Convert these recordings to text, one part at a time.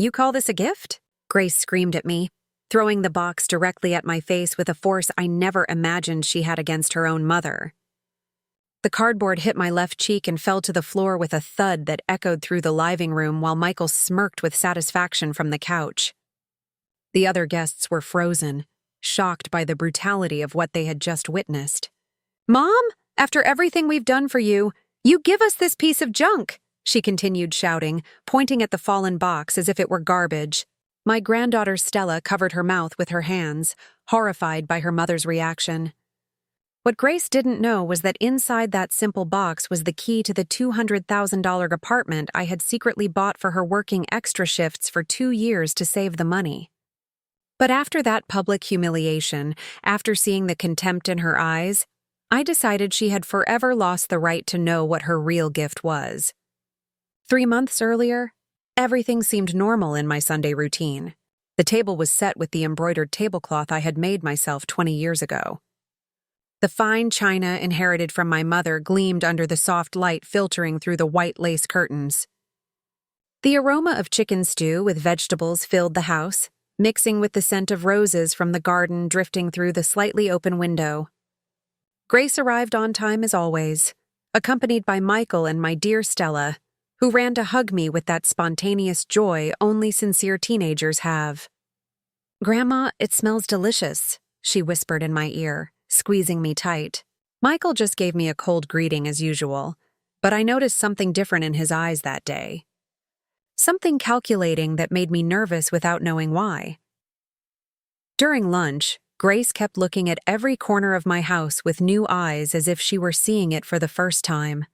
You call this a gift? Grace screamed at me, throwing the box directly at my face with a force I never imagined she had against her own mother. The cardboard hit my left cheek and fell to the floor with a thud that echoed through the living room while Michael smirked with satisfaction from the couch. The other guests were frozen, shocked by the brutality of what they had just witnessed. "Mom, after everything we've done for you, you give us this piece of junk," she continued shouting, pointing at the fallen box as if it were garbage. My granddaughter Stella covered her mouth with her hands, horrified by her mother's reaction. What Grace didn't know was that inside that simple box was the key to the $200,000 apartment I had secretly bought for her working extra shifts for 2 years to save the money. But after that public humiliation, after seeing the contempt in her eyes, I decided she had forever lost the right to know what her real gift was. 3 months earlier, everything seemed normal in my Sunday routine. The table was set with the embroidered tablecloth I had made myself 20 years ago. The fine china inherited from my mother gleamed under the soft light filtering through the white lace curtains. The aroma of chicken stew with vegetables filled the house, mixing with the scent of roses from the garden drifting through the slightly open window. Grace arrived on time as always, accompanied by Michael and my dear Stella, who ran to hug me with that spontaneous joy only sincere teenagers have. "Grandma, it smells delicious," she whispered in my ear, squeezing me tight. Michael just gave me a cold greeting as usual, but I noticed something different in his eyes that day. Something calculating that made me nervous without knowing why. During lunch, Grace kept looking at every corner of my house with new eyes as if she were seeing it for the first time.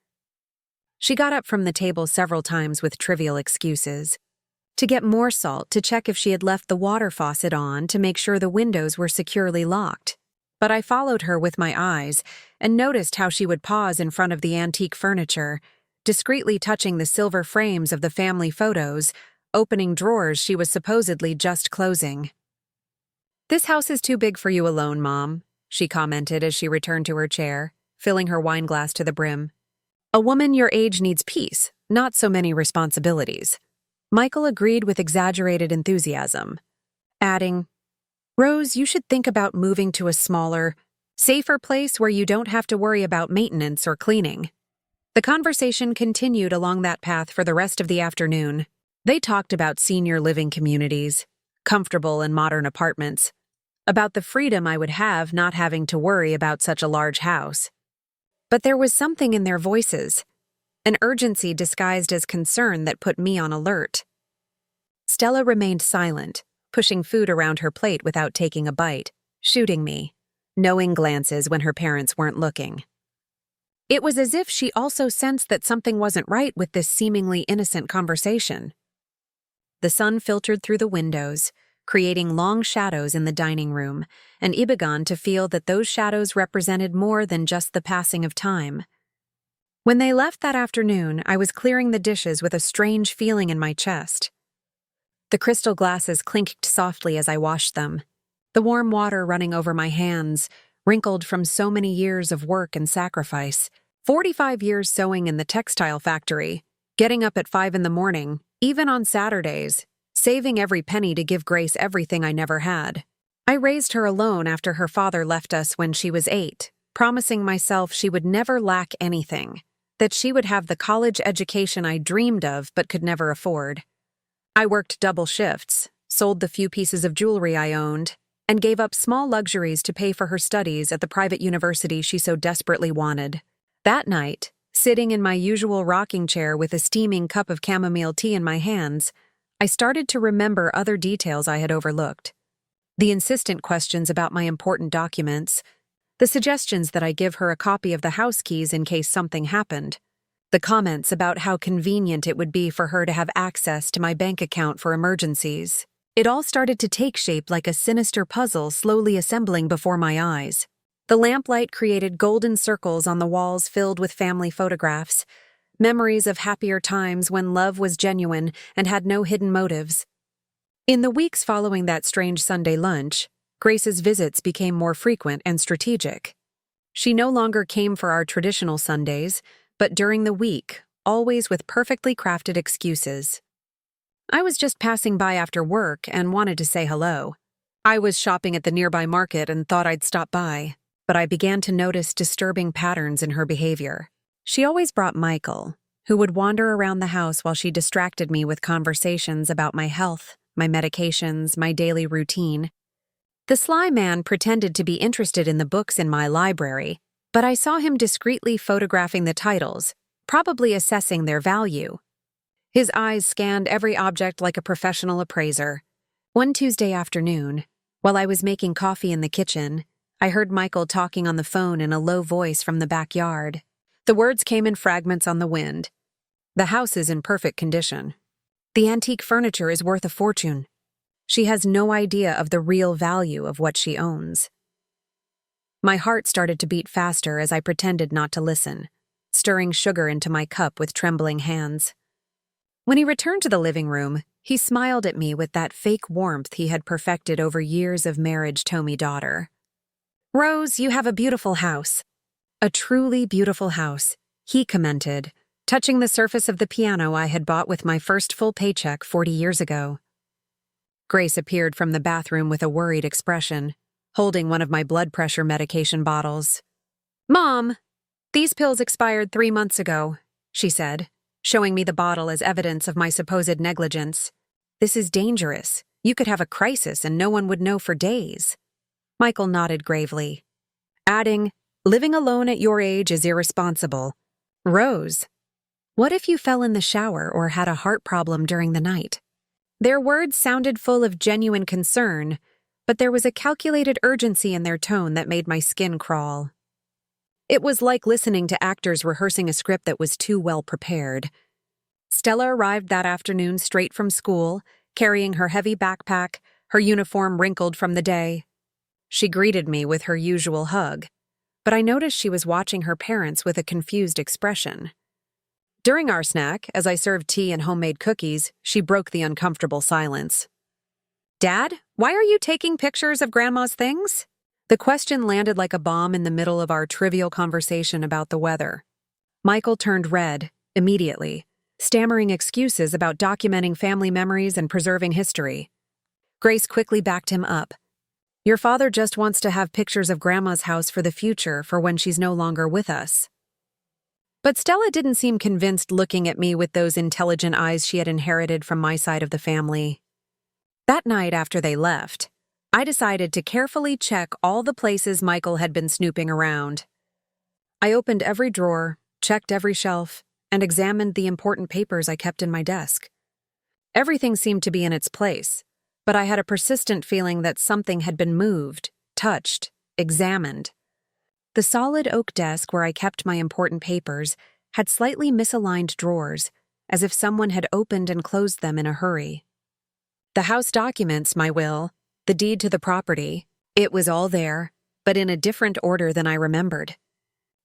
She got up from the table several times with trivial excuses. To get more salt, to check if she had left the water faucet on, to make sure the windows were securely locked. But I followed her with my eyes and noticed how she would pause in front of the antique furniture, discreetly touching the silver frames of the family photos, opening drawers she was supposedly just closing. "This house is too big for you alone, Mom," she commented as she returned to her chair, filling her wineglass to the brim. "A woman your age needs peace, not so many responsibilities." Michael agreed with exaggerated enthusiasm, adding, "Rose, you should think about moving to a smaller, safer place where you don't have to worry about maintenance or cleaning." The conversation continued along that path for the rest of the afternoon. They talked about senior living communities, comfortable and modern apartments, about the freedom I would have not having to worry about such a large house. But there was something in their voices, an urgency disguised as concern that put me on alert. Stella remained silent, pushing food around her plate without taking a bite, shooting me, knowing glances when her parents weren't looking. It was as if she also sensed that something wasn't right with this seemingly innocent conversation. The sun filtered through the windows, creating long shadows in the dining room, and I began to feel that those shadows represented more than just the passing of time. When they left that afternoon, I was clearing the dishes with a strange feeling in my chest. The crystal glasses clinked softly as I washed them, the warm water running over my hands, wrinkled from so many years of work and sacrifice. 45 years sewing in the textile factory, getting up at 5 in the morning, even on Saturdays, saving every penny to give Grace everything I never had. I raised her alone after her father left us when she was 8, promising myself she would never lack anything, that she would have the college education I dreamed of but could never afford. I worked double shifts, sold the few pieces of jewelry I owned, and gave up small luxuries to pay for her studies at the private university she so desperately wanted. That night, sitting in my usual rocking chair with a steaming cup of chamomile tea in my hands, I started to remember other details I had overlooked. The insistent questions about my important documents, the suggestions that I give her a copy of the house keys in case something happened, the comments about how convenient it would be for her to have access to my bank account for emergencies. It all started to take shape like a sinister puzzle slowly assembling before my eyes. The lamplight created golden circles on the walls filled with family photographs, memories of happier times when love was genuine and had no hidden motives. In the weeks following that strange Sunday lunch, Grace's visits became more frequent and strategic. She no longer came for our traditional Sundays, but during the week, always with perfectly crafted excuses. I was just passing by after work and wanted to say hello. I was shopping at the nearby market and thought I'd stop by, but I began to notice disturbing patterns in her behavior. She always brought Michael, who would wander around the house while she distracted me with conversations about my health, my medications, my daily routine. The sly man pretended to be interested in the books in my library, but I saw him discreetly photographing the titles, probably assessing their value. His eyes scanned every object like a professional appraiser. One Tuesday afternoon, while I was making coffee in the kitchen, I heard Michael talking on the phone in a low voice from the backyard. The words came in fragments on the wind. The house is in perfect condition. The antique furniture is worth a fortune. She has no idea of the real value of what she owns. My heart started to beat faster as I pretended not to listen, stirring sugar into my cup with trembling hands. When he returned to the living room, he smiled at me with that fake warmth he had perfected over years of marriage to me daughter. "Rose, you have a beautiful house." "A truly beautiful house," he commented, touching the surface of the piano I had bought with my first full paycheck 40 years ago. Grace appeared from the bathroom with a worried expression, holding one of my blood pressure medication bottles. "Mom, these pills expired 3 months ago," she said, showing me the bottle as evidence of my supposed negligence. "This is dangerous. You could have a crisis and no one would know for days." Michael nodded gravely, adding, "Living alone at your age is irresponsible. Rose, what if you fell in the shower or had a heart problem during the night?" Their words sounded full of genuine concern, but there was a calculated urgency in their tone that made my skin crawl. It was like listening to actors rehearsing a script that was too well prepared. Stella arrived that afternoon straight from school, carrying her heavy backpack, her uniform wrinkled from the day. She greeted me with her usual hug, but I noticed she was watching her parents with a confused expression. During our snack, as I served tea and homemade cookies, she broke the uncomfortable silence. "Dad, why are you taking pictures of Grandma's things?" The question landed like a bomb in the middle of our trivial conversation about the weather. Michael turned red, immediately, stammering excuses about documenting family memories and preserving history. Grace quickly backed him up. "Your father just wants to have pictures of Grandma's house for the future for when she's no longer with us." But Stella didn't seem convinced, looking at me with those intelligent eyes she had inherited from my side of the family. That night after they left, I decided to carefully check all the places Michael had been snooping around. I opened every drawer, checked every shelf, and examined the important papers I kept in my desk. Everything seemed to be in its place, but I had a persistent feeling that something had been moved, touched, examined. The solid oak desk where I kept my important papers had slightly misaligned drawers, as if someone had opened and closed them in a hurry. The house documents, my will, the deed to the property, it was all there, but in a different order than I remembered.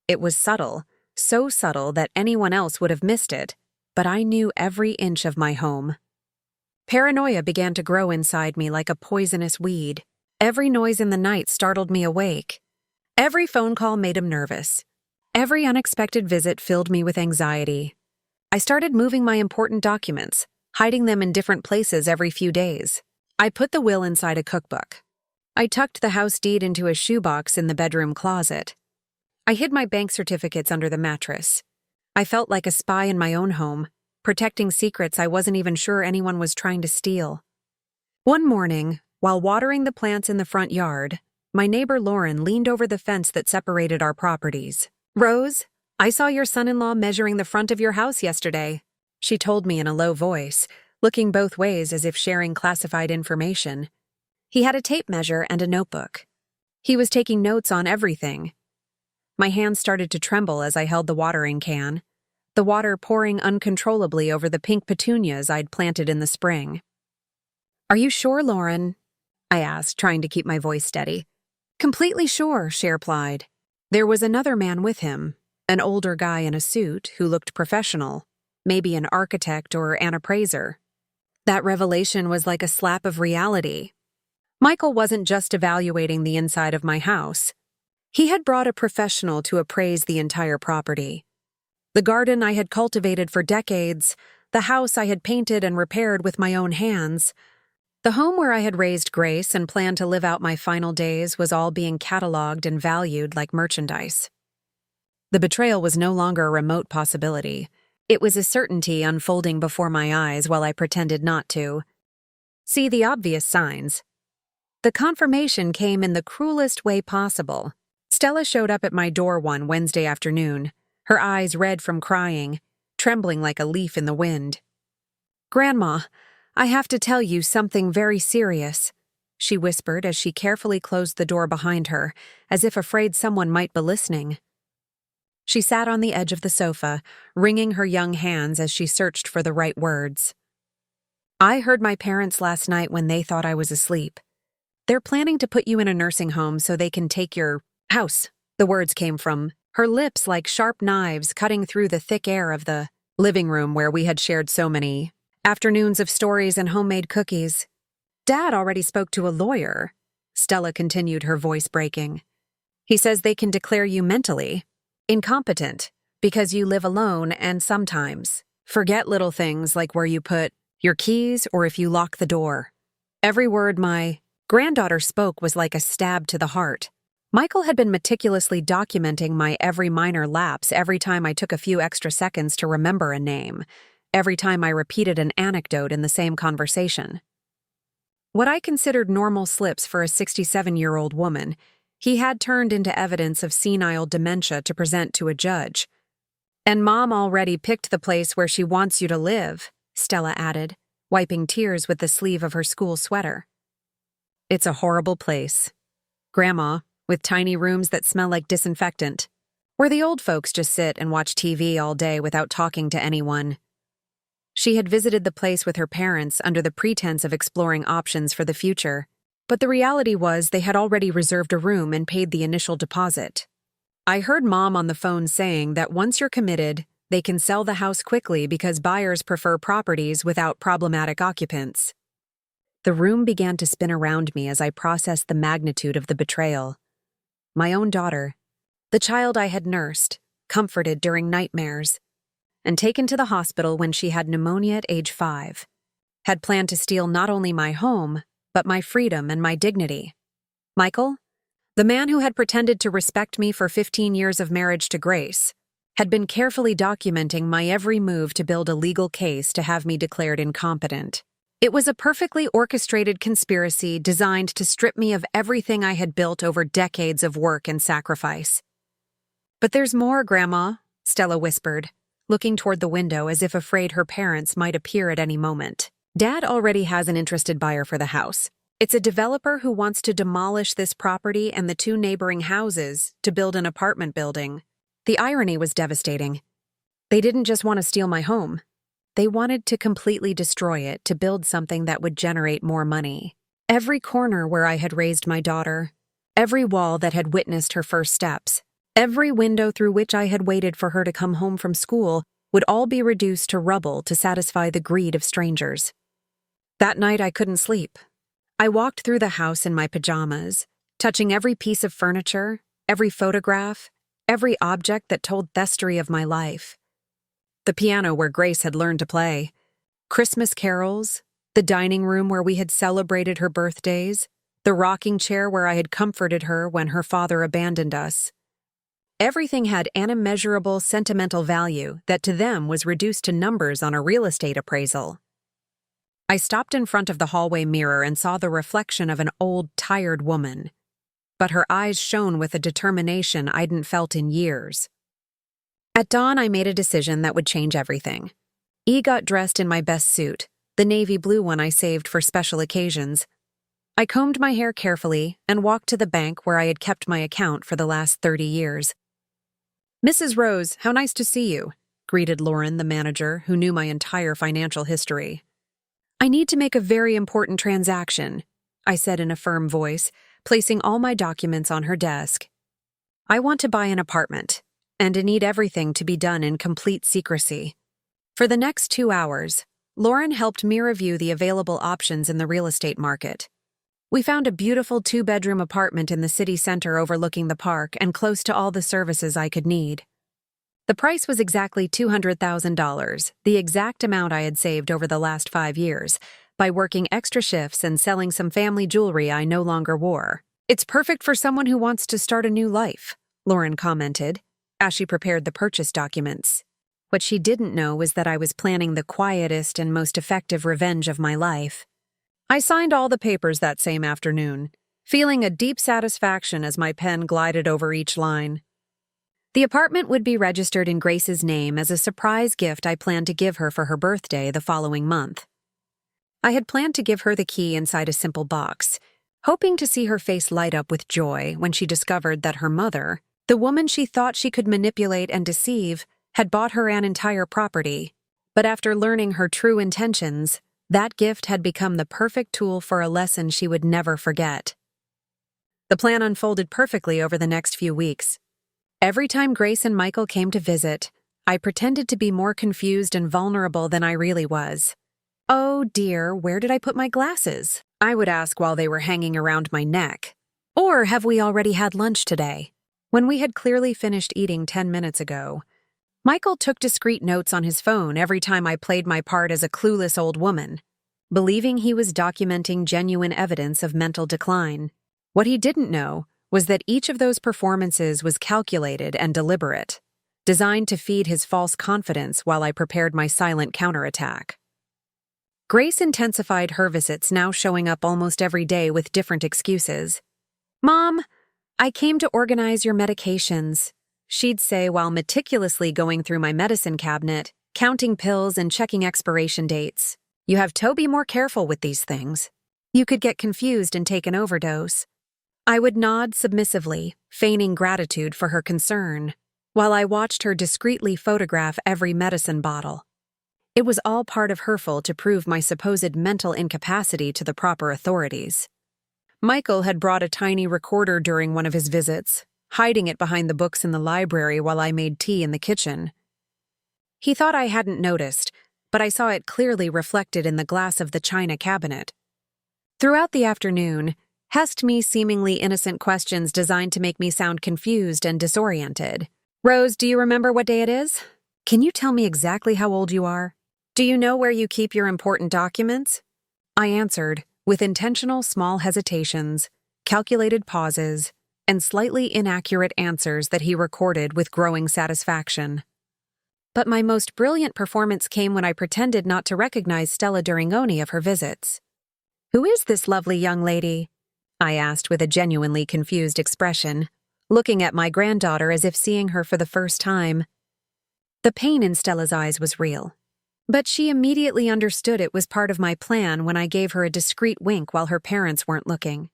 It was subtle, so subtle that anyone else would have missed it, but I knew every inch of my home. Paranoia began to grow inside me like a poisonous weed. Every noise in the night startled me awake. Every phone call made him nervous. Every unexpected visit filled me with anxiety. I started moving my important documents, hiding them in different places every few days. I put the will inside a cookbook. I tucked the house deed into a shoebox in the bedroom closet. I hid my bank certificates under the mattress. I felt like a spy in my own home, protecting secrets I wasn't even sure anyone was trying to steal. One morning, while watering the plants in the front yard, my neighbor Lauren leaned over the fence that separated our properties. "Rose, I saw your son-in-law measuring the front of your house yesterday," she told me in a low voice, looking both ways as if sharing classified information. He had a tape measure and a notebook. He was taking notes on everything. My hands started to tremble as I held the watering can, the water pouring uncontrollably over the pink petunias I'd planted in the spring. "Are you sure, Lauren?" I asked, trying to keep my voice steady. "Completely sure," she replied. There was another man with him, an older guy in a suit who looked professional, maybe an architect or an appraiser. That revelation was like a slap of reality. Michael wasn't just evaluating the inside of my house. He had brought a professional to appraise the entire property. The garden I had cultivated for decades, the house I had painted and repaired with my own hands. The home where I had raised Grace and planned to live out my final days was all being cataloged and valued like merchandise. The betrayal was no longer a remote possibility. It was a certainty unfolding before my eyes while I pretended not to see the obvious signs. The confirmation came in the cruelest way possible. Stella showed up at my door one Wednesday afternoon, her eyes red from crying, trembling like a leaf in the wind. "Grandma, I have to tell you something very serious," she whispered as she carefully closed the door behind her, as if afraid someone might be listening. She sat on the edge of the sofa, wringing her young hands as she searched for the right words. "I heard my parents last night when they thought I was asleep. They're planning to put you in a nursing home so they can take your house," the words came from, her lips like sharp knives cutting through the thick air of the living room where we had shared so many afternoons of stories and homemade cookies. "Dad already spoke to a lawyer," Stella continued, her voice breaking. "He says they can declare you mentally incompetent because you live alone and sometimes forget little things like where you put your keys or if you lock the door." Every word my granddaughter spoke was like a stab to the heart. Michael had been meticulously documenting my every minor lapse every time I took a few extra seconds to remember a name, every time I repeated an anecdote in the same conversation. What I considered normal slips for a 67-year-old woman, he had turned into evidence of senile dementia to present to a judge. "And Mom already picked the place where she wants you to live," Stella added, wiping tears with the sleeve of her school sweater. "It's a horrible place, Grandma, with tiny rooms that smell like disinfectant, where the old folks just sit and watch TV all day without talking to anyone." She had visited the place with her parents under the pretense of exploring options for the future, but the reality was they had already reserved a room and paid the initial deposit. I heard Mom on the phone saying that once you're committed, they can sell the house quickly because buyers prefer properties without problematic occupants. The room began to spin around me as I processed the magnitude of the betrayal. My own daughter, the child I had nursed, comforted during nightmares, and taken to the hospital when she had pneumonia at age 5, had planned to steal not only my home, but my freedom and my dignity. Michael, the man who had pretended to respect me for 15 years of marriage to Grace, had been carefully documenting my every move to build a legal case to have me declared incompetent. It was a perfectly orchestrated conspiracy designed to strip me of everything I had built over decades of work and sacrifice. "But there's more, Grandma," Stella whispered, looking toward the window as if afraid her parents might appear at any moment. "Dad already has an interested buyer for the house. It's a developer who wants to demolish this property and the 2 neighboring houses to build an apartment building." The irony was devastating. They didn't just want to steal my home. They wanted to completely destroy it to build something that would generate more money. Every corner where I had raised my daughter, every wall that had witnessed her first steps, every window through which I had waited for her to come home from school would all be reduced to rubble to satisfy the greed of strangers. That night I couldn't sleep. I walked through the house in my pajamas, touching every piece of furniture, every photograph, every object that told thestery of my life. The piano where Grace had learned to play, Christmas carols, the dining room where we had celebrated her birthdays, the rocking chair where I had comforted her when her father abandoned us. Everything had an immeasurable sentimental value that to them was reduced to numbers on a real estate appraisal. I stopped in front of the hallway mirror and saw the reflection of an old, tired woman, but her eyes shone with a determination I hadn't felt in years. At dawn, I made a decision that would change everything. Got dressed in my best suit, the navy blue one I saved for special occasions. I combed my hair carefully and walked to the bank where I had kept my account for the last 30 years. "Mrs. Rose, how nice to see you," greeted Lauren, the manager, who knew my entire financial history. "I need to make a very important transaction," I said in a firm voice, placing all my documents on her desk. "I want to buy an apartment, and I need everything to be done in complete secrecy." For the next 2 hours, Lauren helped me review the available options in the real estate market. We found a beautiful 2-bedroom apartment in the city center overlooking the park and close to all the services I could need. The price was exactly $200,000, the exact amount I had saved over the last 5 years, by working extra shifts and selling some family jewelry I no longer wore. "It's perfect for someone who wants to start a new life," Lauren commented, as she prepared the purchase documents. What she didn't know was that I was planning the quietest and most effective revenge of my life. I signed all the papers that same afternoon, feeling a deep satisfaction as my pen glided over each line. The apartment would be registered in Grace's name as a surprise gift I planned to give her for her birthday the following month. I had planned to give her the key inside a simple box, hoping to see her face light up with joy when she discovered that her mother, the woman she thought she could manipulate and deceive, had bought her an entire property. But after learning her true intentions, that gift had become the perfect tool for a lesson she would never forget. The plan unfolded perfectly over the next few weeks. Every time Grace and Michael came to visit, I pretended to be more confused and vulnerable than I really was. "Oh dear, where did I put my glasses?" I would ask while they were hanging around my neck. Or, "Have we already had lunch today?" When we had clearly finished eating 10 minutes ago, Michael took discreet notes on his phone every time I played my part as a clueless old woman, believing he was documenting genuine evidence of mental decline. What he didn't know was that each of those performances was calculated and deliberate, designed to feed his false confidence while I prepared my silent counterattack. Grace intensified her visits, now showing up almost every day with different excuses. "Mom, I came to organize your medications," she'd say while meticulously going through my medicine cabinet, counting pills and checking expiration dates. "You have to be more careful with these things. You could get confused and take an overdose." I would nod submissively, feigning gratitude for her concern, while I watched her discreetly photograph every medicine bottle. It was all part of her fault to prove my supposed mental incapacity to the proper authorities. Michael had brought a tiny recorder during one of his visits, hiding it behind the books in the library while I made tea in the kitchen. He thought I hadn't noticed, but I saw it clearly reflected in the glass of the china cabinet. Throughout the afternoon, asked me seemingly innocent questions designed to make me sound confused and disoriented. "Rose, do you remember what day it is? Can you tell me exactly how old you are? Do you know where you keep your important documents?" I answered, with intentional small hesitations, calculated pauses, and slightly inaccurate answers that he recorded with growing satisfaction. But my most brilliant performance came when I pretended not to recognize Stella during any of her visits. "Who is this lovely young lady?" I asked with a genuinely confused expression, looking at my granddaughter as if seeing her for the first time. The pain in Stella's eyes was real, but she immediately understood it was part of my plan when I gave her a discreet wink while her parents weren't looking.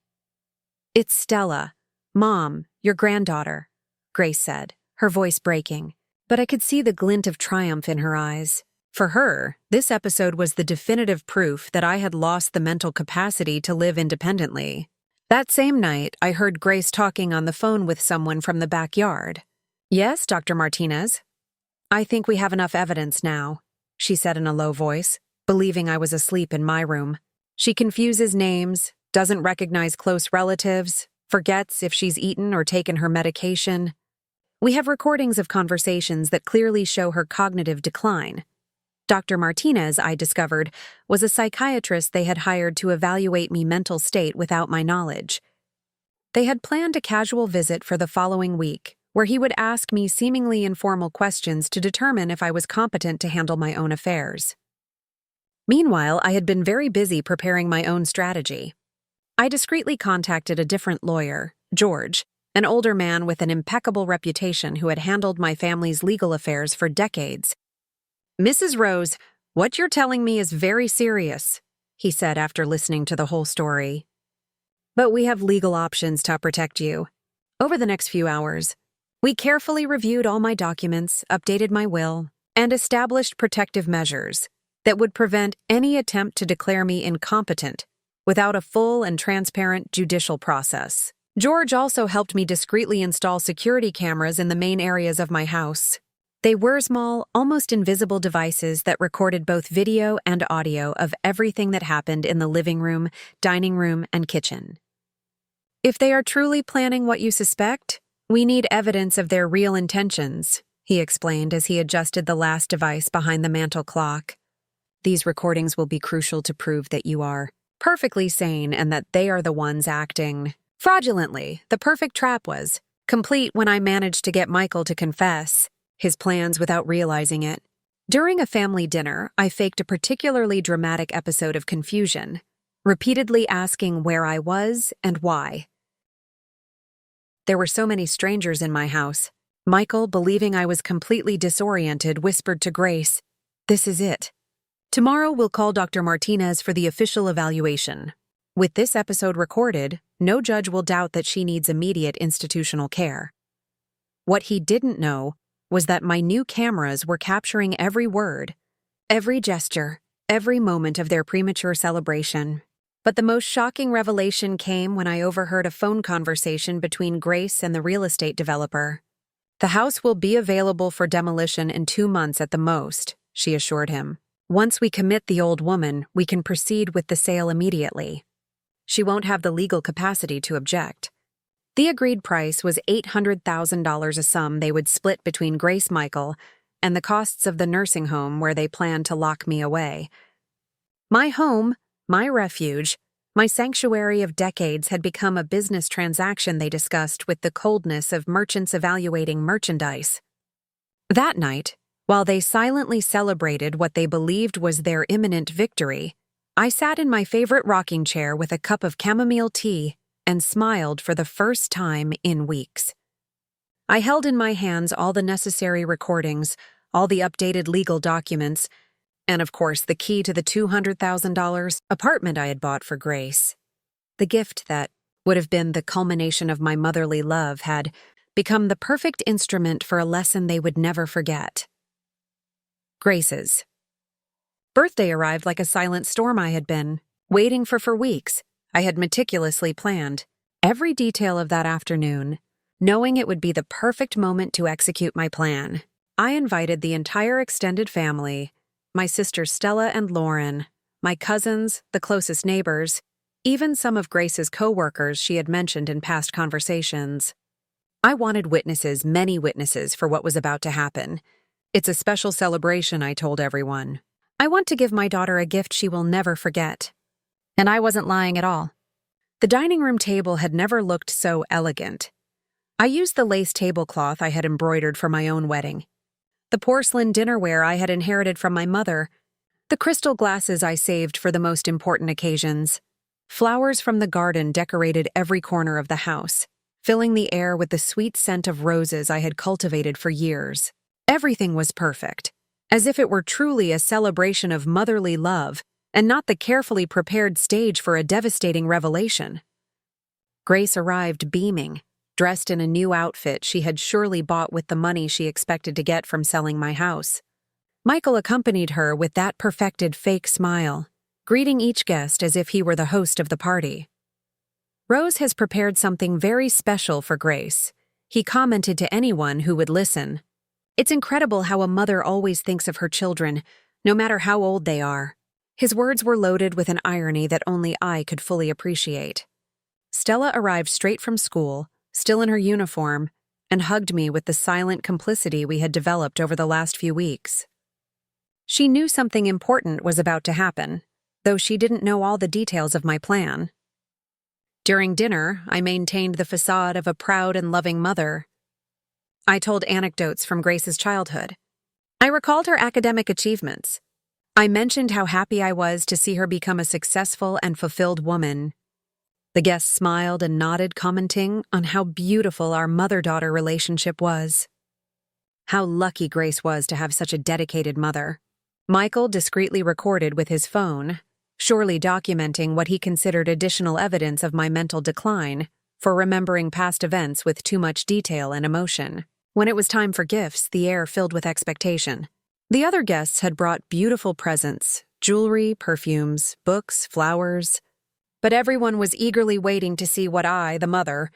"It's Stella, Mom, your granddaughter," Grace said, her voice breaking, but I could see the glint of triumph in her eyes. For her, this episode was the definitive proof that I had lost the mental capacity to live independently. That same night, I heard Grace talking on the phone with someone from the backyard. "Yes, Dr. Martinez. I think we have enough evidence now," she said in a low voice, believing I was asleep in my room. "She confuses names, doesn't recognize close relatives, forgets if she's eaten or taken her medication. We have recordings of conversations that clearly show her cognitive decline. Dr. Martinez, I discovered, was a psychiatrist they had hired to evaluate me mental state without my knowledge. They had planned a casual visit for the following week, where he would ask me seemingly informal questions to determine if I was competent to handle my own affairs. Meanwhile, I had been very busy preparing my own strategy. I discreetly contacted a different lawyer, George, an older man with an impeccable reputation who had handled my family's legal affairs for decades. "Mrs. Rose, what you're telling me is very serious," he said after listening to the whole story. "But we have legal options to protect you." Over the next few hours, we carefully reviewed all my documents, updated my will, and established protective measures that would prevent any attempt to declare me incompetent without a full and transparent judicial process. George also helped me discreetly install security cameras in the main areas of my house. They were small, almost invisible devices that recorded both video and audio of everything that happened in the living room, dining room, and kitchen. "If they are truly planning what you suspect, we need evidence of their real intentions," he explained as he adjusted the last device behind the mantel clock. "These recordings will be crucial to prove that you are perfectly sane and that they are the ones acting fraudulently. The perfect trap was complete when I managed to get Michael to confess his plans without realizing it. During a family dinner, I faked a particularly dramatic episode of confusion, repeatedly asking where I was and why. There were so many strangers in my house. Michael, believing I was completely disoriented, whispered to Grace, 'This is it. Tomorrow we'll call Dr. Martinez for the official evaluation. With this episode recorded, no judge will doubt that she needs immediate institutional care.' What he didn't know was that my new cameras were capturing every word, every gesture, every moment of their premature celebration. But the most shocking revelation came when I overheard a phone conversation between Grace and the real estate developer. 'The house will be available for demolition in 2 months at the most,' she assured him. 'Once we commit the old woman, we can proceed with the sale immediately. She won't have the legal capacity to object.' The agreed price was $800,000, a sum they would split between Grace, Michael, and the costs of the nursing home where they planned to lock me away. My home, my refuge, my sanctuary of decades had become a business transaction they discussed with the coldness of merchants evaluating merchandise. That night, while they silently celebrated what they believed was their imminent victory, I sat in my favorite rocking chair with a cup of chamomile tea and smiled for the first time in weeks. I held in my hands all the necessary recordings, all the updated legal documents, and of course the key to the $200,000 apartment I had bought for Grace. The gift that would have been the culmination of my motherly love had become the perfect instrument for a lesson they would never forget. Grace's birthday arrived like a silent storm I had been waiting for weeks. I had meticulously planned every detail of that afternoon, knowing it would be the perfect moment to execute my plan. I invited the entire extended family, my sisters Stella and Lauren, my cousins, the closest neighbors, even some of Grace's co-workers she had mentioned in past conversations. I wanted witnesses, many witnesses, for what was about to happen. "It's a special celebration," I told everyone. "I want to give my daughter a gift she will never forget." And I wasn't lying at all. The dining room table had never looked so elegant. I used the lace tablecloth I had embroidered for my own wedding, the porcelain dinnerware I had inherited from my mother, the crystal glasses I saved for the most important occasions. Flowers from the garden decorated every corner of the house, filling the air with the sweet scent of roses I had cultivated for years. Everything was perfect, as if it were truly a celebration of motherly love and not the carefully prepared stage for a devastating revelation. Grace arrived beaming, dressed in a new outfit she had surely bought with the money she expected to get from selling my house. Michael accompanied her with that perfected fake smile, greeting each guest as if he were the host of the party. "Rose has prepared something very special for Grace," he commented to anyone who would listen. "It's incredible how a mother always thinks of her children, no matter how old they are." His words were loaded with an irony that only I could fully appreciate. Stella arrived straight from school, still in her uniform, and hugged me with the silent complicity we had developed over the last few weeks. She knew something important was about to happen, though she didn't know all the details of my plan. During dinner, I maintained the facade of a proud and loving mother. I told anecdotes from Grace's childhood. I recalled her academic achievements. I mentioned how happy I was to see her become a successful and fulfilled woman. The guests smiled and nodded, commenting on how beautiful our mother-daughter relationship was. How lucky Grace was to have such a dedicated mother. Michael discreetly recorded with his phone, surely documenting what he considered additional evidence of my mental decline for remembering past events with too much detail and emotion. When it was time for gifts, the air filled with expectation. The other guests had brought beautiful presents, jewelry, perfumes, books, flowers. But everyone was eagerly waiting to see what I, the mother,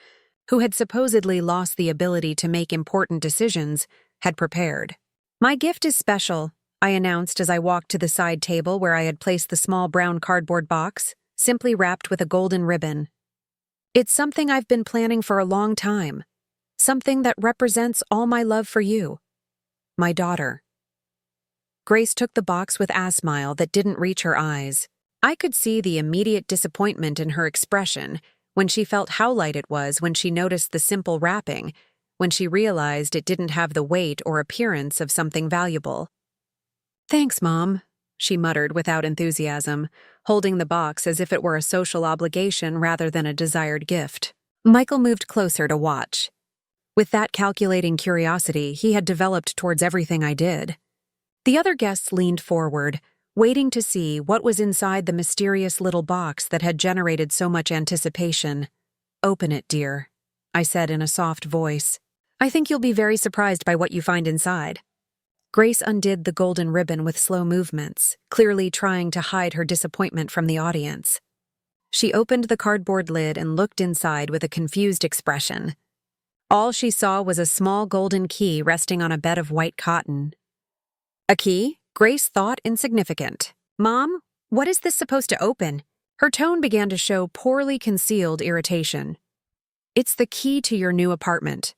who had supposedly lost the ability to make important decisions, had prepared. "My gift is special," I announced as I walked to the side table where I had placed the small brown cardboard box, simply wrapped with a golden ribbon. "It's something I've been planning for a long time, something that represents all my love for you." My daughter. Grace took the box with a smile that didn't reach her eyes. I could see the immediate disappointment in her expression when she felt how light it was when she noticed the simple wrapping, when she realized it didn't have the weight or appearance of something valuable. "Thanks, Mom," she muttered without enthusiasm, holding the box as if it were a social obligation rather than a desired gift. Michael moved closer to watch. With that calculating curiosity he had developed towards everything I did. The other guests leaned forward, waiting to see what was inside the mysterious little box that had generated so much anticipation. "Open it, dear," I said in a soft voice. "I think you'll be very surprised by what you find inside." Grace undid the golden ribbon with slow movements, clearly trying to hide her disappointment from the audience. She opened the cardboard lid and looked inside with a confused expression. All she saw was a small golden key resting on a bed of white cotton. "A key?" Grace thought insignificant. "Mom, what is this supposed to open?" Her tone began to show poorly concealed irritation. "It's the key to your new apartment,"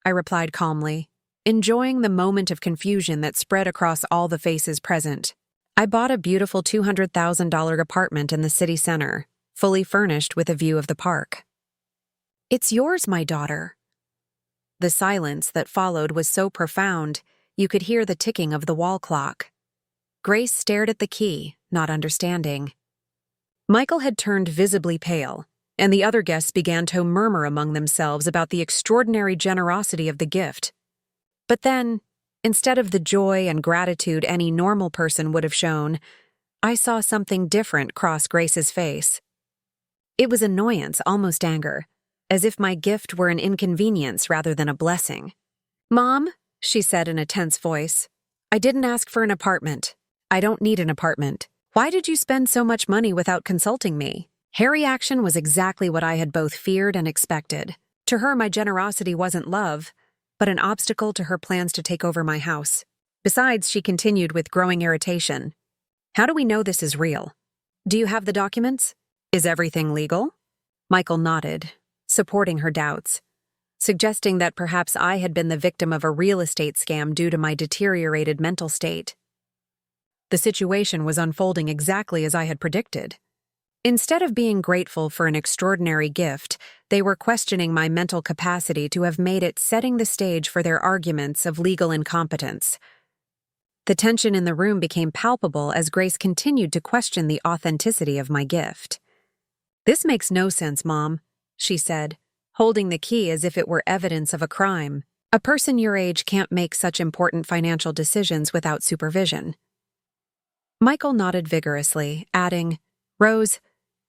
I replied calmly, enjoying the moment of confusion that spread across all the faces present. "I bought a beautiful $200,000 apartment in the city center, fully furnished with a view of the park." "It's yours, my daughter." The silence that followed was so profound, you could hear the ticking of the wall clock. Grace stared at the key, not understanding. Michael had turned visibly pale, and the other guests began to murmur among themselves about the extraordinary generosity of the gift. But then, instead of the joy and gratitude any normal person would have shown, I saw something different cross Grace's face. It was annoyance, almost anger, as if my gift were an inconvenience rather than a blessing. "Mom," she said in a tense voice, "I didn't ask for an apartment. I don't need an apartment. Why did you spend so much money without consulting me?" Her reaction was exactly what I had both feared and expected. To her, my generosity wasn't love, but an obstacle to her plans to take over my house. Besides, she continued with growing irritation. "How do we know this is real? Do you have the documents? Is everything legal?" Michael nodded, supporting her doubts, suggesting that perhaps I had been the victim of a real estate scam due to my deteriorated mental state. The situation was unfolding exactly as I had predicted. Instead of being grateful for an extraordinary gift, they were questioning my mental capacity to have made it, setting the stage for their arguments of legal incompetence. The tension in the room became palpable as Grace continued to question the authenticity of my gift. "This makes no sense, Mom," she said, holding the key as if it were evidence of a crime. "A person your age can't make such important financial decisions without supervision." Michael nodded vigorously, adding, "Rose,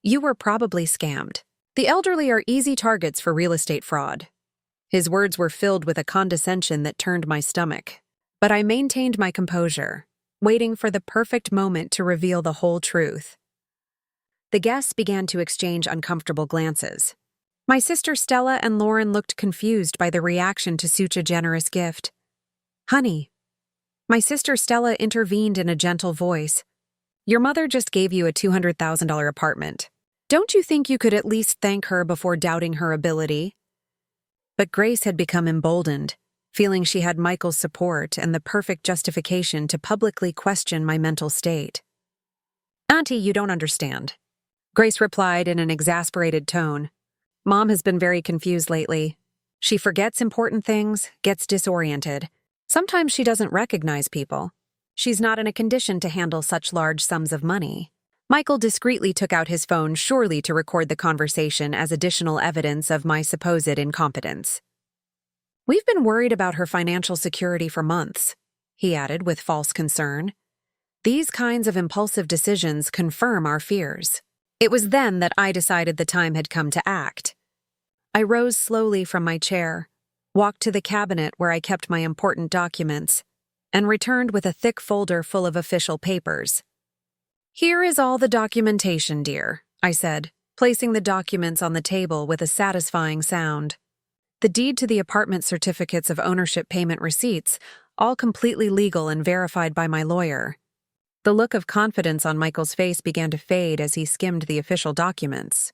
you were probably scammed. The elderly are easy targets for real estate fraud." His words were filled with a condescension that turned my stomach. But I maintained my composure, waiting for the perfect moment to reveal the whole truth. The guests began to exchange uncomfortable glances. My sister Stella and Lauren looked confused by the reaction to such a generous gift. "Honey," my sister Stella intervened in a gentle voice, "your mother just gave you a $200,000 apartment. Don't you think you could at least thank her before doubting her ability?" But Grace had become emboldened, feeling she had Michael's support and the perfect justification to publicly question my mental state. "Auntie, you don't understand," Grace replied in an exasperated tone. "Mom has been very confused lately. She forgets important things, gets disoriented. Sometimes she doesn't recognize people. She's not in a condition to handle such large sums of money." Michael discreetly took out his phone, surely to record the conversation as additional evidence of my supposed incompetence. "We've been worried about her financial security for months," he added with false concern. "These kinds of impulsive decisions confirm our fears." It was then that I decided the time had come to act. I rose slowly from my chair, walked to the cabinet where I kept my important documents, and returned with a thick folder full of official papers. "Here is all the documentation, dear," I said, placing the documents on the table with a satisfying sound. The deed to the apartment, certificates of ownership, payment receipts, all completely legal and verified by my lawyer. The look of confidence on Michael's face began to fade as he skimmed the official documents.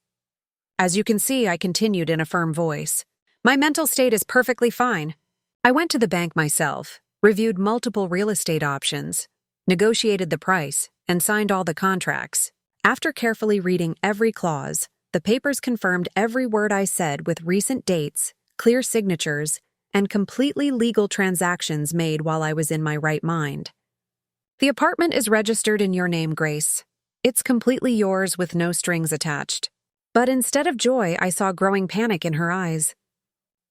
"As you can see," I continued in a firm voice, "my mental state is perfectly fine. I went to the bank myself, reviewed multiple real estate options, negotiated the price, and signed all the contracts. After carefully reading every clause, the papers confirmed every word I said with recent dates, clear signatures, and completely legal transactions made while I was in my right mind. The apartment is registered in your name, Grace. It's completely yours with no strings attached. But instead of joy, I saw growing panic in her eyes.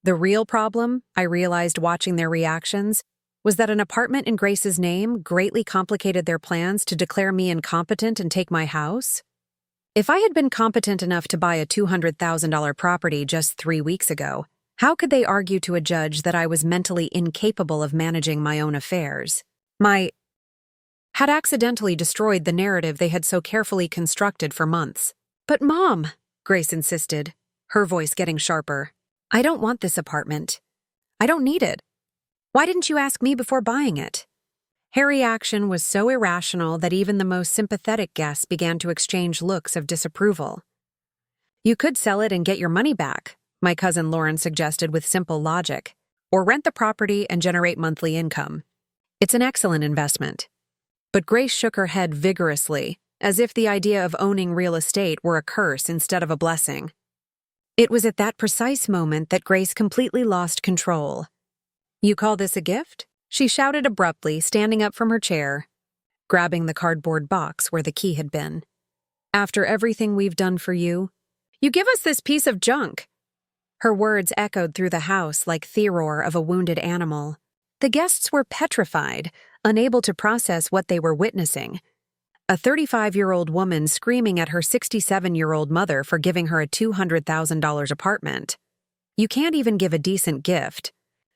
The real problem, I realized watching their reactions, was that an apartment in Grace's name greatly complicated their plans to declare me incompetent and take my house. If I had been competent enough to buy a $200,000 property just 3 weeks ago, how could they argue to a judge that I was mentally incapable of managing my own affairs? Had accidentally destroyed the narrative they had so carefully constructed for months. But Mom, Grace insisted, her voice getting sharper, I don't want this apartment. I don't need it. Why didn't you ask me before buying it? Her reaction was so irrational that even the most sympathetic guests began to exchange looks of disapproval. You could sell it and get your money back, my cousin Lauren suggested with simple logic, or rent the property and generate monthly income. It's an excellent investment. But Grace shook her head vigorously, as if the idea of owning real estate were a curse instead of a blessing. It was at that precise moment that Grace completely lost control. You call this a gift? She shouted abruptly, standing up from her chair, grabbing the cardboard box where the key had been. After everything we've done for you, you give us this piece of junk. Her words echoed through the house like the roar of a wounded animal. The guests were petrified, unable to process what they were witnessing. A 35-year-old woman screaming at her 67-year-old mother for giving her a $200,000 apartment. You can't even give a decent gift.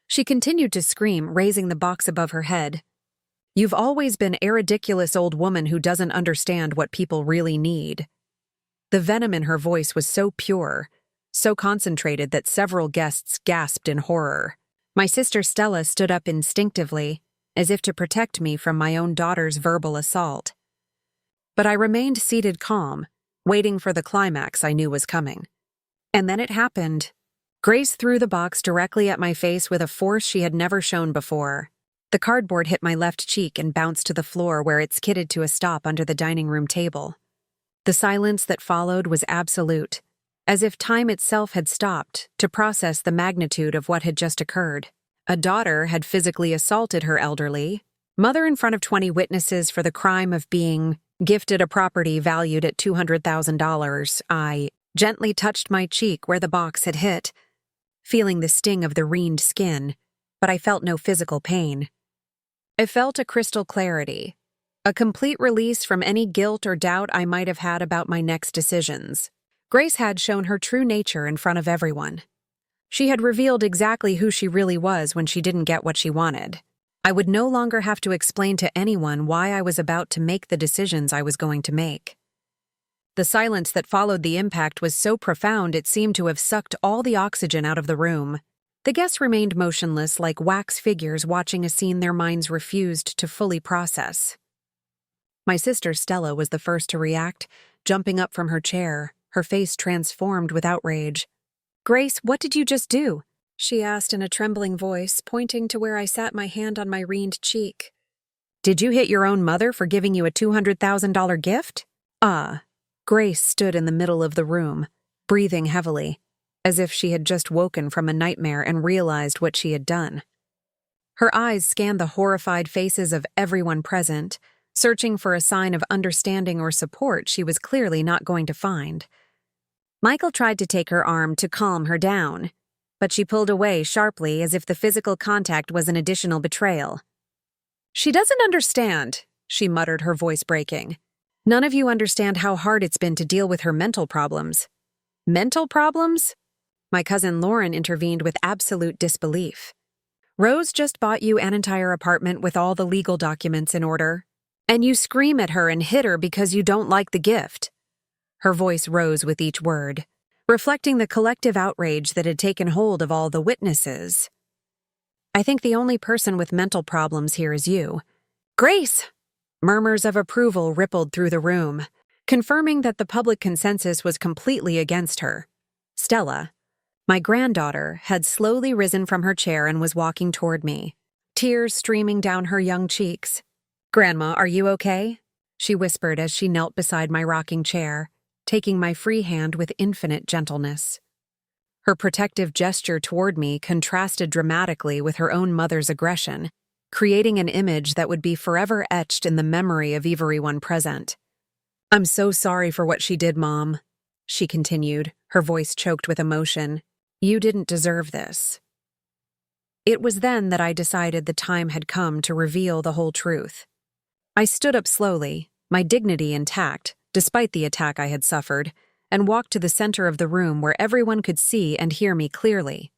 She continued to scream, raising the box above her head. You've always been a ridiculous old woman who doesn't understand what people really need. The venom in her voice was so pure, so concentrated that several guests gasped in horror. My sister Stella stood up instinctively, as if to protect me from my own daughter's verbal assault. But I remained seated calm, waiting for the climax I knew was coming. And then it happened. Grace threw the box directly at my face with a force she had never shown before. The cardboard hit my left cheek and bounced to the floor where it skidded to a stop under the dining room table. The silence that followed was absolute, as if time itself had stopped to process the magnitude of what had just occurred. A daughter had physically assaulted her elderly mother in front of 20 witnesses for the crime of being gifted a property valued at $200,000. I gently touched my cheek where the box had hit, feeling the sting of the reened skin, but I felt no physical pain. I felt a crystal clarity, a complete release from any guilt or doubt I might have had about my next decisions. Grace had shown her true nature in front of everyone. She had revealed exactly who she really was when she didn't get what she wanted. I would no longer have to explain to anyone why I was about to make the decisions I was going to make. The silence that followed the impact was so profound it seemed to have sucked all the oxygen out of the room. The guests remained motionless like wax figures watching a scene their minds refused to fully process. My sister Stella was the first to react, jumping up from her chair, her face transformed with outrage. Grace, what did you just do? She asked in a trembling voice, pointing to where I sat, my hand on my reened cheek. Did you hit your own mother for giving you a $200,000 gift? Grace stood in the middle of the room, breathing heavily, as if she had just woken from a nightmare and realized what she had done. Her eyes scanned the horrified faces of everyone present, searching for a sign of understanding or support she was clearly not going to find. Michael tried to take her arm to calm her down, but she pulled away sharply as if the physical contact was an additional betrayal. She doesn't understand, she muttered, her voice breaking. None of you understand how hard it's been to deal with her mental problems. Mental problems? My cousin Lauren intervened with absolute disbelief. Rose just bought you an entire apartment with all the legal documents in order, and you scream at her and hit her because you don't like the gift. Her voice rose with each word, reflecting the collective outrage that had taken hold of all the witnesses. I think the only person with mental problems here is you. Grace! Murmurs of approval rippled through the room, confirming that the public consensus was completely against her. Stella, my granddaughter, had slowly risen from her chair and was walking toward me. tears streaming down her young cheeks. "Grandma, are you okay?" she whispered as she knelt beside my rocking chair, taking my free hand with infinite gentleness. Her protective gesture toward me contrasted dramatically with her own mother's aggression, creating an image that would be forever etched in the memory of everyone present. "I'm so sorry for what she did, Mom," she continued, her voice choked with emotion. "You didn't deserve this." It was then that I decided the time had come to reveal the whole truth. I stood up slowly, my dignity intact, despite the attack I had suffered, and walked to the center of the room where everyone could see and hear me clearly.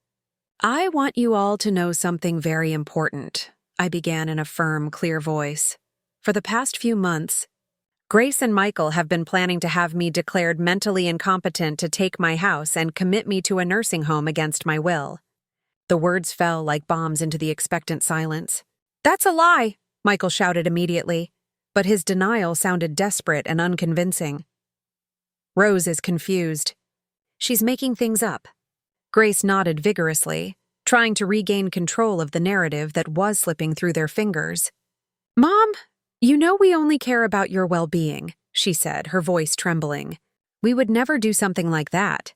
"I want you all to know something very important," I began in a firm, clear voice. "For the past few months, Grace and Michael have been planning to have me declared mentally incompetent to take my house and commit me to a nursing home against my will." The words fell like bombs into the expectant silence. "That's a lie!" Michael shouted immediately, but his denial sounded desperate and unconvincing. "Rose is confused. She's making things up." Grace nodded vigorously, trying to regain control of the narrative that was slipping through their fingers. "Mom, you know we only care about your well-being," she said, her voice trembling. "We would never do something like that."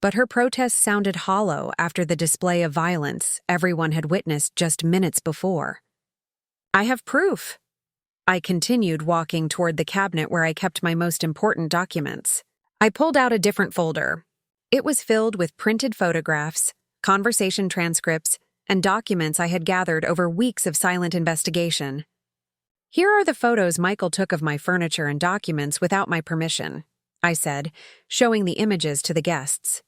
But her protest sounded hollow after the display of violence everyone had witnessed just minutes before. "I have proof." I continued walking toward the cabinet where I kept my most important documents. I pulled out a different folder. It was filled with printed photographs, conversation transcripts, and documents I had gathered over weeks of silent investigation. "Here are the photos Michael took of my furniture and documents without my permission," I said, showing the images to the guests.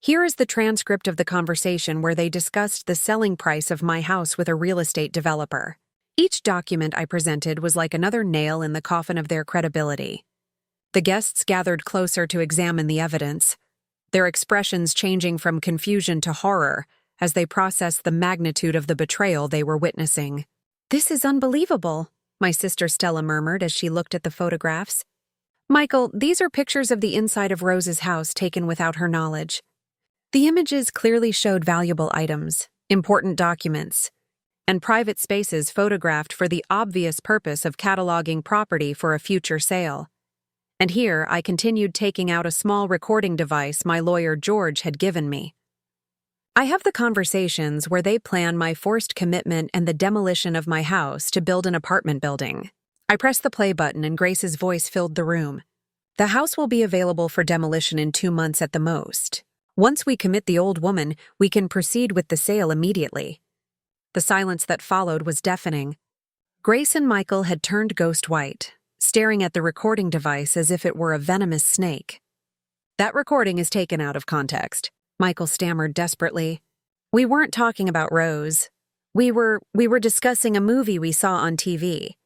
"Here is the transcript of the conversation where they discussed the selling price of my house with a real estate developer." Each document I presented was like another nail in the coffin of their credibility. The guests gathered closer to examine the evidence, their expressions changing from confusion to horror as they processed the magnitude of the betrayal they were witnessing. "This is unbelievable," my sister Stella murmured as she looked at the photographs. "Michael, these are pictures of the inside of Rose's house taken without her knowledge. The images clearly showed valuable items, important documents, and private spaces photographed for the obvious purpose of cataloging property for a future sale." And here I continued taking out a small recording device my lawyer George had given me. "I have the conversations where they plan my forced commitment and the demolition of my house to build an apartment building." I pressed the play button and Grace's voice filled the room. "The house will be available for demolition in 2 months at the most. Once we commit the old woman, we can proceed with the sale immediately." The silence that followed was deafening. Grace and Michael had turned ghost white, staring at the recording device as if it were a venomous snake. "That recording is taken out of context," Michael stammered desperately. "We weren't talking about Rose. We were discussing a movie we saw on TV."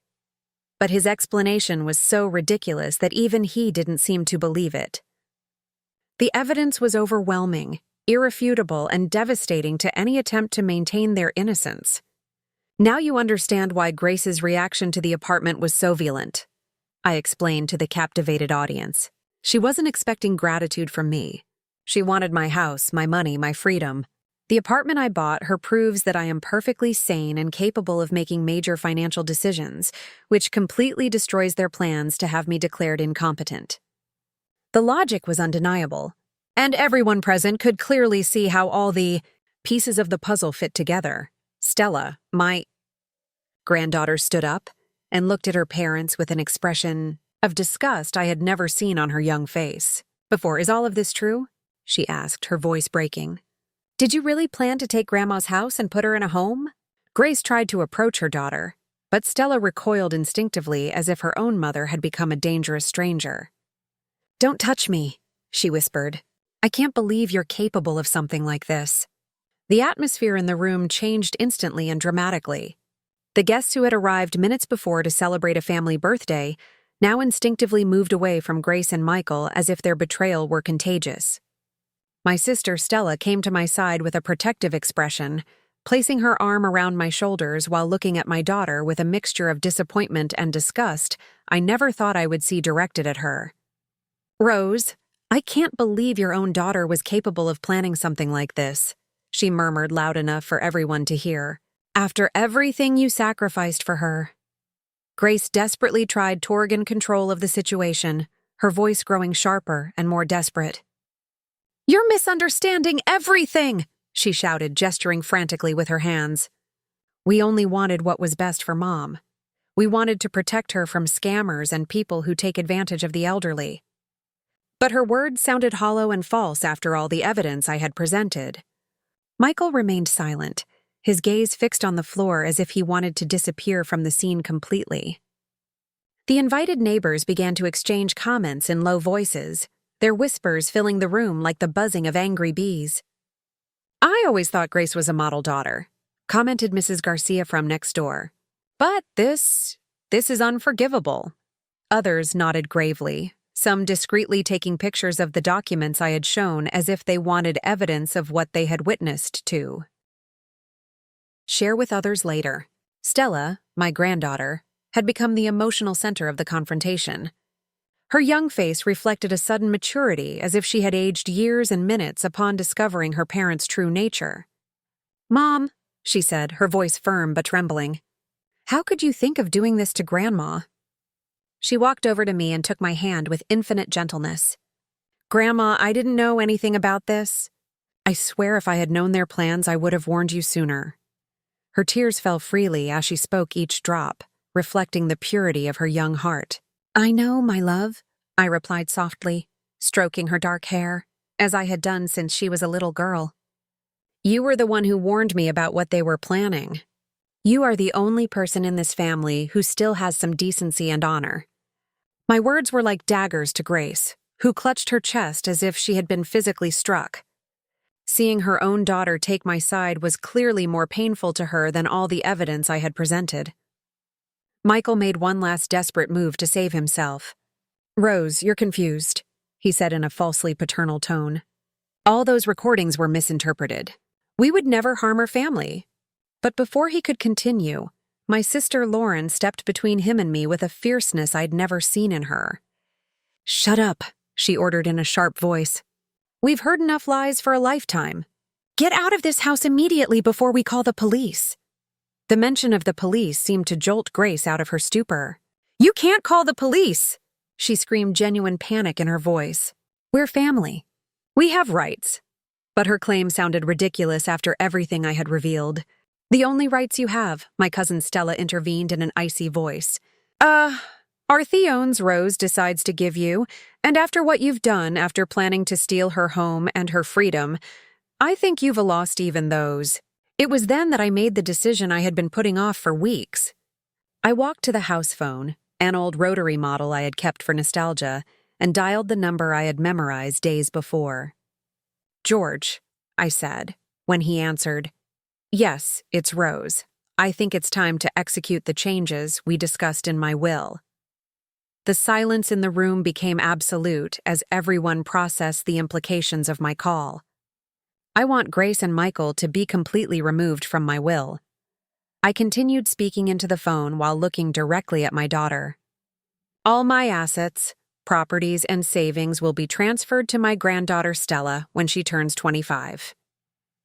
But his explanation was so ridiculous that even he didn't seem to believe it. The evidence was overwhelming, irrefutable, and devastating to any attempt to maintain their innocence. "Now you understand why Grace's reaction to the apartment was so violent," I explained to the captivated audience. "She wasn't expecting gratitude from me. She wanted my house, my money, my freedom. The apartment I bought her proves that I am perfectly sane and capable of making major financial decisions, which completely destroys their plans to have me declared incompetent." The logic was undeniable, and everyone present could clearly see how all the pieces of the puzzle fit together. Stella, my granddaughter, stood up and looked at her parents with an expression of disgust I had never seen on her young face. "Before, is all of this true?" she asked, her voice breaking. "Did you really plan to take Grandma's house and put her in a home?" Grace tried to approach her daughter, but Stella recoiled instinctively as if her own mother had become a dangerous stranger. "Don't touch me," she whispered. "I can't believe you're capable of something like this." The atmosphere in the room changed instantly and dramatically. The guests who had arrived minutes before to celebrate a family birthday now instinctively moved away from Grace and Michael as if their betrayal were contagious. My sister Stella came to my side with a protective expression, placing her arm around my shoulders while looking at my daughter with a mixture of disappointment and disgust I never thought I would see directed at her. "Rose, I can't believe your own daughter was capable of planning something like this," she murmured loud enough for everyone to hear. After everything you sacrificed for her. Grace desperately tried to regain control of the situation, her voice growing sharper and more desperate. "You're misunderstanding everything!" she shouted, gesturing frantically with her hands. "We only wanted what was best for Mom. We wanted to protect her from scammers and people who take advantage of the elderly." But her words sounded hollow and false after all the evidence I had presented. Michael remained silent, his gaze fixed on the floor as if he wanted to disappear from the scene completely. The invited neighbors began to exchange comments in low voices, their whispers filling the room like the buzzing of angry bees. "I always thought Grace was a model daughter," commented Mrs. Garcia from next door. "But this is unforgivable." Others nodded gravely, some discreetly taking pictures of the documents I had shown as if they wanted evidence of what they had witnessed too. Share with others later. Stella, my granddaughter, had become the emotional center of the confrontation. Her young face reflected a sudden maturity as if she had aged years and minutes upon discovering her parents' true nature. "Mom," she said, her voice firm but trembling, "how could you think of doing this to Grandma?" She walked over to me and took my hand with infinite gentleness. "Grandma, I didn't know anything about this. I swear if I had known their plans, I would have warned you sooner." Her tears fell freely as she spoke each drop, reflecting the purity of her young heart. "I know, my love," I replied softly, stroking her dark hair, as I had done since she was a little girl. "You were the one who warned me about what they were planning. You are the only person in this family who still has some decency and honor." My words were like daggers to Grace, who clutched her chest as if she had been physically struck. Seeing her own daughter take my side was clearly more painful to her than all the evidence I had presented. Michael made one last desperate move to save himself. "Rose, you're confused," he said in a falsely paternal tone. "All those recordings were misinterpreted. We would never harm her family." But before he could continue, my sister Lauren stepped between him and me with a fierceness I'd never seen in her. "Shut up," she ordered in a sharp voice. "We've heard enough lies for a lifetime. Get out of this house immediately before we call the police." The mention of the police seemed to jolt Grace out of her stupor. "You can't call the police!" she screamed, genuine panic in her voice. "We're family. We have rights." But her claim sounded ridiculous after everything I had revealed. "The only rights you have," my cousin Stella intervened in an icy voice. Our Theones Rose decides to give you, and after what you've done after planning to steal her home and her freedom, I think you've lost even those." It was then that I made the decision I had been putting off for weeks. I walked to the house phone, an old rotary model I had kept for nostalgia, and dialed the number I had memorized days before. "George," I said, when he answered. "Yes, it's Rose. I think it's time to execute the changes we discussed in my will." The silence in the room became absolute as everyone processed the implications of my call. I want Grace and Michael to be completely removed from my will. I continued speaking into the phone while looking directly at my daughter. "All my assets, properties, and savings will be transferred to my granddaughter Stella when she turns 25.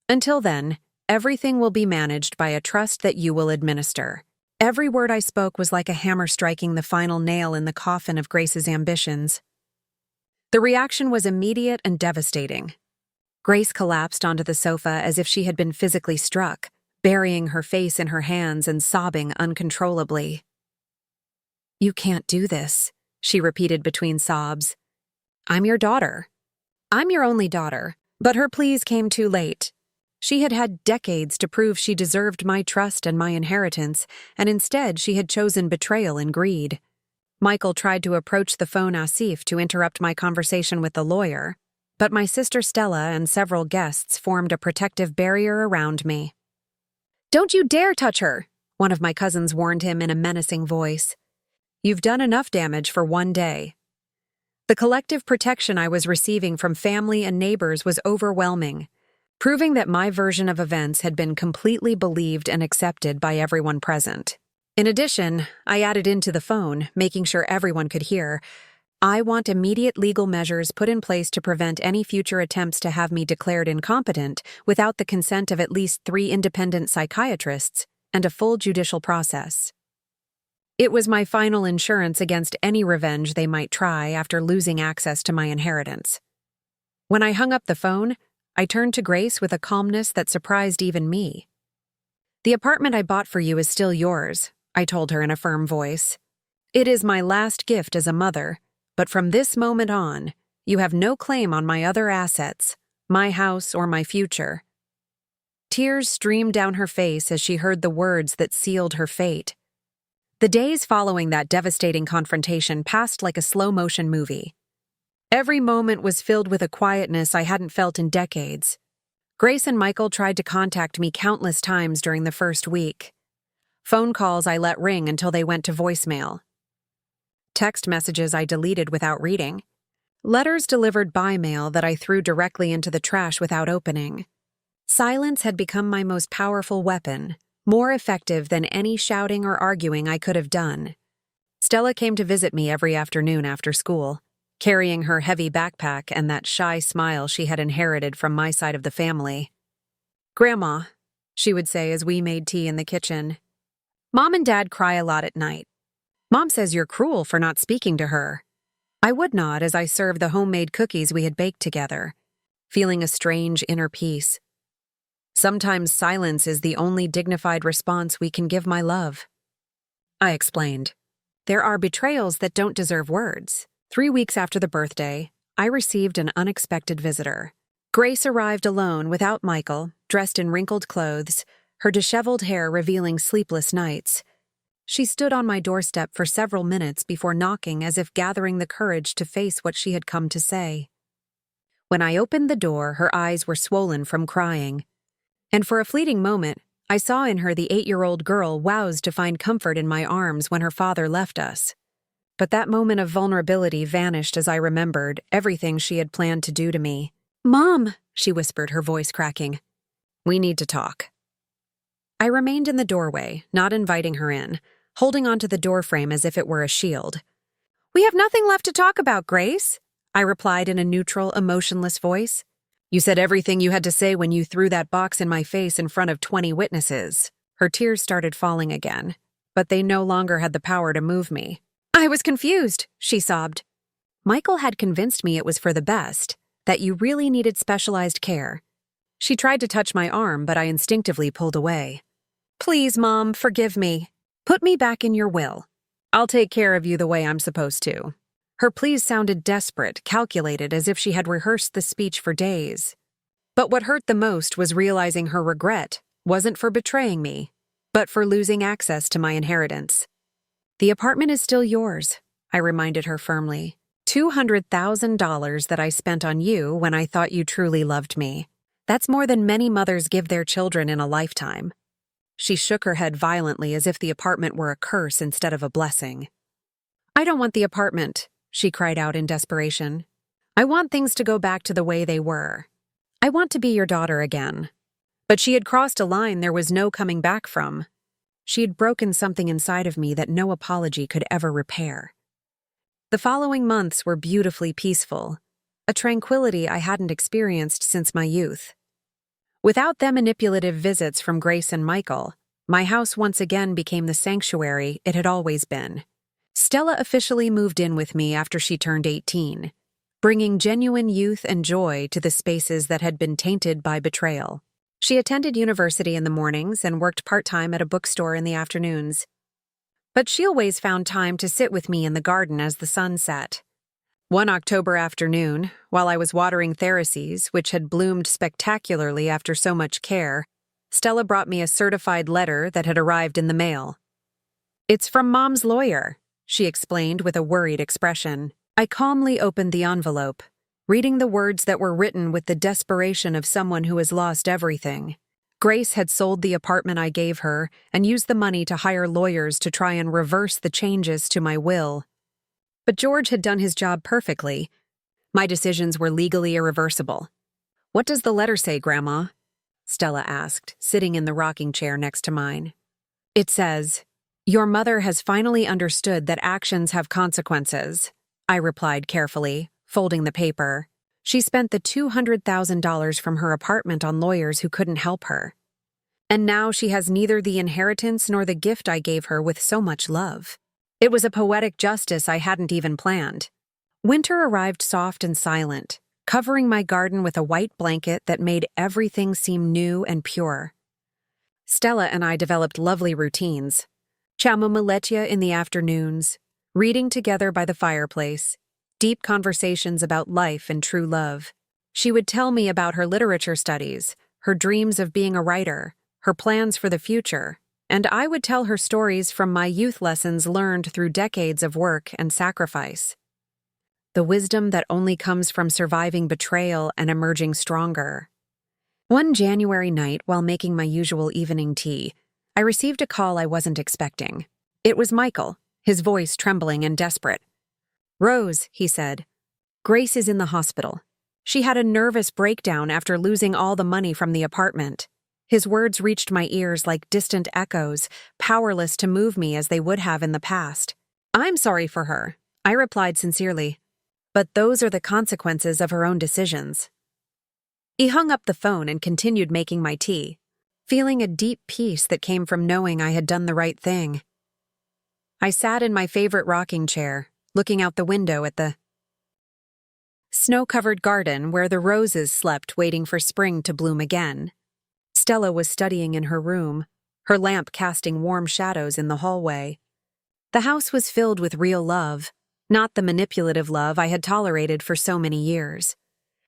Until then, everything will be managed by a trust that you will administer." Every word I spoke was like a hammer striking the final nail in the coffin of Grace's ambitions. The reaction was immediate and devastating. Grace collapsed onto the sofa as if she had been physically struck, burying her face in her hands and sobbing uncontrollably. "You can't do this," she repeated between sobs. "I'm your daughter. I'm your only daughter," but her pleas came too late. She had had decades to prove she deserved my trust and my inheritance, and instead she had chosen betrayal and greed. Michael tried to approach the phone Asif to interrupt my conversation with the lawyer, but my sister Stella and several guests formed a protective barrier around me. "Don't you dare touch her," one of my cousins warned him in a menacing voice. "You've done enough damage for one day." The collective protection I was receiving from family and neighbors was overwhelming, proving that my version of events had been completely believed and accepted by everyone present. In addition, I added into the phone, making sure everyone could hear, "I want immediate legal measures put in place to prevent any future attempts to have me declared incompetent without the consent of at least 3 independent psychiatrists and a full judicial process. It was my final insurance against any revenge they might try after losing access to my inheritance. When I hung up the phone, I turned to Grace with a calmness that surprised even me. "The apartment I bought for you is still yours," I told her in a firm voice. "It is my last gift as a mother, but from this moment on, you have no claim on my other assets, my house or my future." Tears streamed down her face as she heard the words that sealed her fate. The days following that devastating confrontation passed like a slow-motion movie. Every moment was filled with a quietness I hadn't felt in decades. Grace and Michael tried to contact me countless times during the first week. Phone calls I let ring until they went to voicemail. Text messages I deleted without reading. Letters delivered by mail that I threw directly into the trash without opening. Silence had become my most powerful weapon, more effective than any shouting or arguing I could have done. Stella came to visit me every afternoon after school, carrying her heavy backpack and that shy smile she had inherited from my side of the family. "Grandma," she would say as we made tea in the kitchen, "Mom and Dad cry a lot at night. Mom says you're cruel for not speaking to her." I would nod as I served the homemade cookies we had baked together, feeling a strange inner peace. Sometimes silence is the only dignified response we can give my love. I explained. There are betrayals that don't deserve words. 3 weeks after the birthday, I received an unexpected visitor. Grace arrived alone without Michael, dressed in wrinkled clothes, her disheveled hair revealing sleepless nights. She stood on my doorstep for several minutes before knocking as if gathering the courage to face what she had come to say. When I opened the door, her eyes were swollen from crying. And for a fleeting moment, I saw in her the 8-year-old girl roused to find comfort in my arms when her father left us. But that moment of vulnerability vanished as I remembered everything she had planned to do to me. "Mom," she whispered, her voice cracking. "We need to talk." I remained in the doorway, not inviting her in, holding onto the doorframe as if it were a shield. "We have nothing left to talk about, Grace," I replied in a neutral, emotionless voice. "You said everything you had to say when you threw that box in my face in front of 20 witnesses. Her tears started falling again, but they no longer had the power to move me. "I was confused," she sobbed. "Michael had convinced me it was for the best, that you really needed specialized care." She tried to touch my arm, but I instinctively pulled away. "Please, Mom, forgive me. Put me back in your will. I'll take care of you the way I'm supposed to." Her pleas sounded desperate, calculated, as if she had rehearsed the speech for days. But what hurt the most was realizing her regret wasn't for betraying me, but for losing access to my inheritance. "The apartment is still yours," I reminded her firmly. $200,000 that I spent on you when I thought you truly loved me. That's more than many mothers give their children in a lifetime. She shook her head violently as if the apartment were a curse instead of a blessing. "I don't want the apartment," she cried out in desperation. "I want things to go back to the way they were. I want to be your daughter again." But she had crossed a line there was no coming back from. She had broken something inside of me that no apology could ever repair. The following months were beautifully peaceful, a tranquility I hadn't experienced since my youth. Without the manipulative visits from Grace and Michael, my house once again became the sanctuary it had always been. Stella officially moved in with me after she turned 18, bringing genuine youth and joy to the spaces that had been tainted by betrayal. She attended university in the mornings and worked part-time at a bookstore in the afternoons. But she always found time to sit with me in the garden as the sun set. One October afternoon, while I was watering Thereses, which had bloomed spectacularly after so much care, Stella brought me a certified letter that had arrived in the mail. "It's from Mom's lawyer," she explained with a worried expression. I calmly opened the envelope, reading the words that were written with the desperation of someone who has lost everything. Grace had sold the apartment I gave her and used the money to hire lawyers to try and reverse the changes to my will. But George had done his job perfectly. My decisions were legally irreversible. "What does the letter say, Grandma?" Stella asked, sitting in the rocking chair next to mine. "It says, 'Your mother has finally understood that actions have consequences,'" I replied carefully, folding the paper. "She spent the $200,000 from her apartment on lawyers who couldn't help her." And now she has neither the inheritance nor the gift I gave her with so much love. It was a poetic justice I hadn't even planned. Winter arrived soft and silent, covering my garden with a white blanket that made everything seem new and pure. Stella and I developed lovely routines. Chamomile in the afternoons, reading together by the fireplace, deep conversations about life and true love. She would tell me about her literature studies, her dreams of being a writer, her plans for the future, and I would tell her stories from my youth lessons learned through decades of work and sacrifice. The wisdom that only comes from surviving betrayal and emerging stronger. One January night, while making my usual evening tea, I received a call I wasn't expecting. It was Michael, his voice trembling and desperate. "Rose," he said, "Grace is in the hospital. She had a nervous breakdown after losing all the money from the apartment." His words reached my ears like distant echoes, powerless to move me as they would have in the past. "I'm sorry for her," I replied sincerely. "But those are the consequences of her own decisions." He hung up the phone and continued making my tea, feeling a deep peace that came from knowing I had done the right thing. I sat in my favorite rocking chair, looking out the window at the snow-covered garden where the roses slept waiting for spring to bloom again. Stella was studying in her room, her lamp casting warm shadows in the hallway. The house was filled with real love, not the manipulative love I had tolerated for so many years.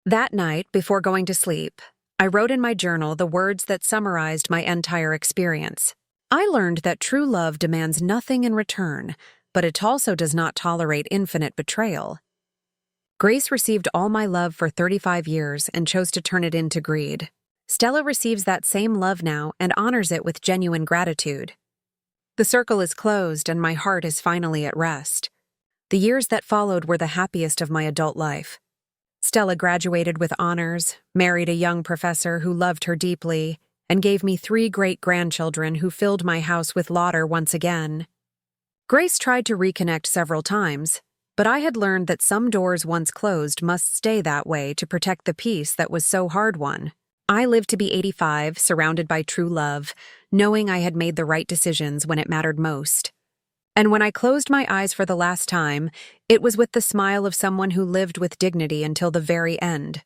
That night, before going to sleep, I wrote in my journal the words that summarized my entire experience. I learned that true love demands nothing in return, but it also does not tolerate infinite betrayal. Grace received all my love for 35 years and chose to turn it into greed. Stella receives that same love now and honors it with genuine gratitude. The circle is closed and my heart is finally at rest. The years that followed were the happiest of my adult life. Stella graduated with honors, married a young professor who loved her deeply, and gave me 3 great-grandchildren who filled my house with laughter once again. Grace tried to reconnect several times, but I had learned that some doors once closed must stay that way to protect the peace that was so hard-won. I lived to be 85, surrounded by true love, knowing I had made the right decisions when it mattered most. And when I closed my eyes for the last time, it was with the smile of someone who lived with dignity until the very end.